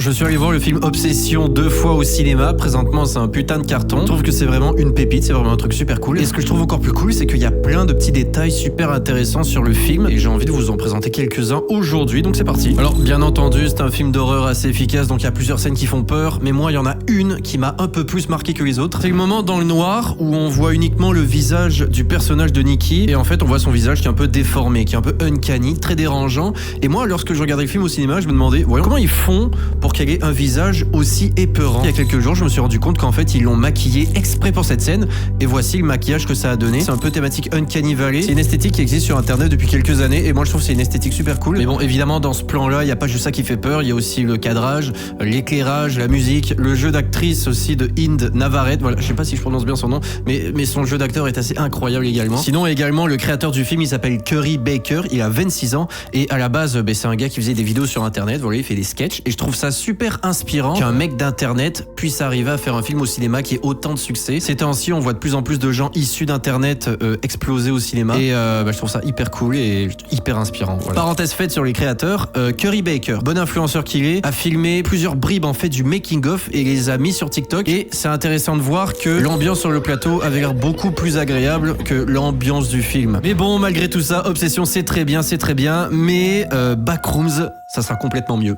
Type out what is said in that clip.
je suis allé voir le film Obsession 2 fois au cinéma. Présentement, c'est un putain de carton. Je trouve que c'est vraiment une pépite, c'est vraiment un truc super cool. Et ce que je trouve encore plus cool, c'est qu'il y a plein de petits détails super intéressants sur le film. Et j'ai envie de vous en présenter quelques-uns aujourd'hui, donc c'est parti. Alors, bien entendu, c'est un film d'horreur assez efficace, donc il y a plusieurs scènes qui font peur. Mais moi, il y en a une qui m'a un peu plus marqué que les autres. C'est le moment dans le noir où on voit uniquement le visage du personnage de Nikki. Et en fait, on voit son visage qui est un peu déformé, qui est un peu uncanny, très dérangeant. Et moi, lorsque je regardais le film au cinéma, je me demandais, voyons, comment ils font pour qu'elle ait un visage aussi épeurant. Il y a quelques jours, je me suis rendu compte qu'en fait, ils l'ont maquillé exprès pour cette scène. Et voici le maquillage que ça a donné. C'est un peu thématique Uncanny Valley. C'est une esthétique qui existe sur internet depuis quelques années. Et moi, je trouve que c'est une esthétique super cool. Mais bon, évidemment, dans ce plan-là, il n'y a pas juste ça qui fait peur. Il y a aussi le cadrage, l'éclairage, la musique, le jeu d'actrice aussi de Hind Navarrete. Voilà, je sais pas si je prononce bien son nom, mais son jeu d'acteur est assez incroyable également. Sinon, également, le créateur du film, il s'appelle Curry Baker. Il a 26 ans. Et à la base, c'est un gars qui faisait des vidéos sur internet. Voilà, il fait des sketchs. Et je trouve ça super inspirant qu'un mec d'internet puisse arriver à faire un film au cinéma qui ait autant de succès. Ces temps-ci, on voit de plus en plus de gens issus d'internet exploser au cinéma. Et je trouve ça hyper cool et hyper inspirant. Voilà. Parenthèse faite sur les créateurs, Curry Baker, bon influenceur qu'il est, a filmé plusieurs bribes en fait du making of et les a mis sur TikTok. Et c'est intéressant de voir que l'ambiance sur le plateau avait l'air beaucoup plus agréable que l'ambiance du film. Mais bon, malgré tout ça, Obsession c'est très bien, mais Backrooms, ça sera complètement mieux.